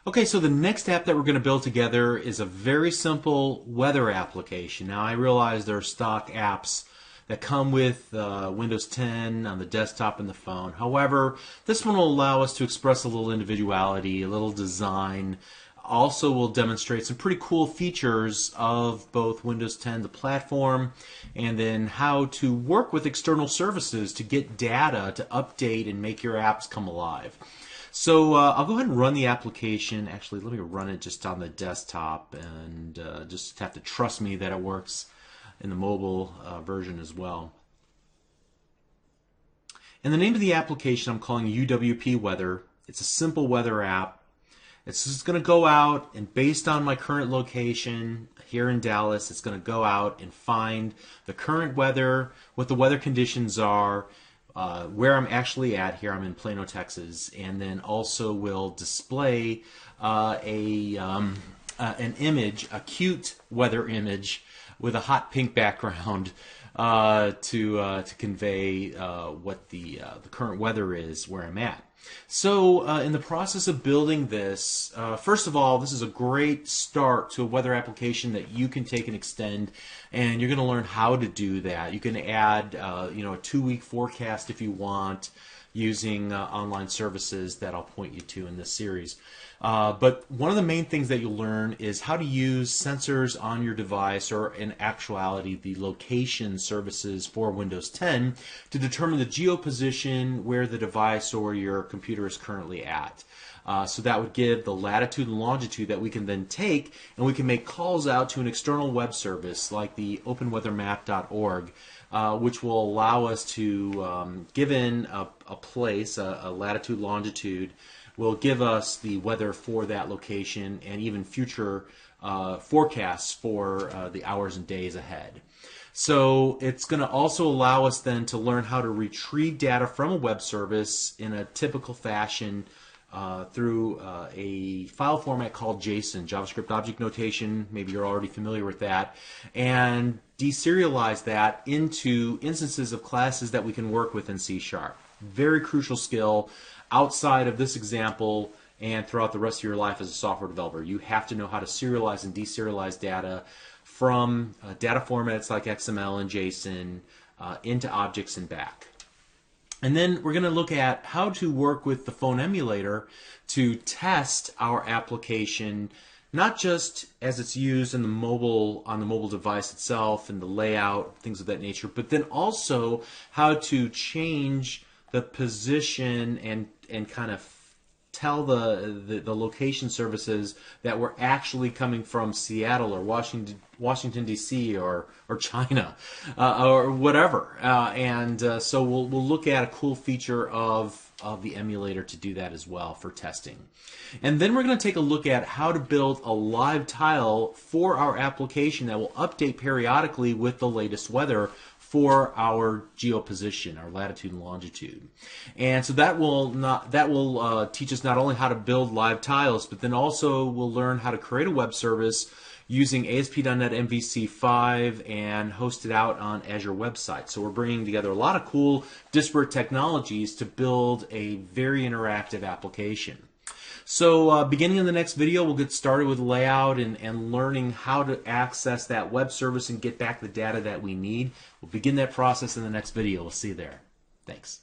Okay, so the next app that we're going to build together is a very simple weather application. Now, I realize there are stock apps that come with Windows 10 on the desktop and the phone. However, this one will allow us to express a little individuality, a little design. Also will demonstrate some pretty cool features of both Windows 10, the platform, and then how to work with external services to get data to update and make your apps come alive. So I'll go ahead and run the application. Actually, let me run it just on the desktop, and just have to trust me that it works in the mobile version as well. And the name of the application I'm calling UWP Weather. It's a simple weather app. It's just going to go out, and based on my current location here in Dallas, it's going to go out and find the current weather, what the weather conditions are, where I'm actually at. Here I'm in Plano, Texas, and then also will display an image, a cute weather image with a hot pink background to convey what the current weather is where I'm at. So in the process of building this, first of all, this is a great start to a weather application that you can take and extend, and you're going to learn how to do that. You can add a 2-week forecast if you want, using online services that I'll point you to in this series. But one of the main things that you'll learn is how to use sensors on your device, or in actuality the location services for Windows 10, to determine the geoposition where the device or your computer is currently at. So that would give the latitude and longitude that we can then take, and we can make calls out to an external web service like the openweathermap.org, which will allow us to give in a place, a latitude, longitude, will give us the weather for that location and even future forecasts for the hours and days ahead. So it's going to also allow us then to learn how to retrieve data from a web service in a typical fashion through a file format called JSON, JavaScript Object Notation. Maybe you're already familiar with that. And deserialize that into instances of classes that we can work with in C#. Very crucial skill outside of this example and throughout the rest of your life as a software developer. You have to know how to serialize and deserialize data from data formats like XML and JSON into objects and back. And then we're going to look at how to work with the phone emulator to test our application, not just as it's used in the on the mobile device itself and the layout, things of that nature, but then also how to change the position and kind of tell the location services that we're actually coming from Seattle or Washington D.C. or China or whatever. So we'll look at a cool feature of the emulator to do that as well for testing. And then we're going to take a look at how to build a live tile for our application that will update periodically with the latest weather for our geoposition, our latitude and longitude. And so that will teach us not only how to build live tiles, but then also we'll learn how to create a web service using ASP.NET MVC5 and host it out on Azure website. So we're bringing together a lot of cool disparate technologies to build a very interactive application. So beginning in the next video, we'll get started with layout and learning how to access that web service and get back the data that we need. We'll begin that process in the next video. We'll see you there. Thanks.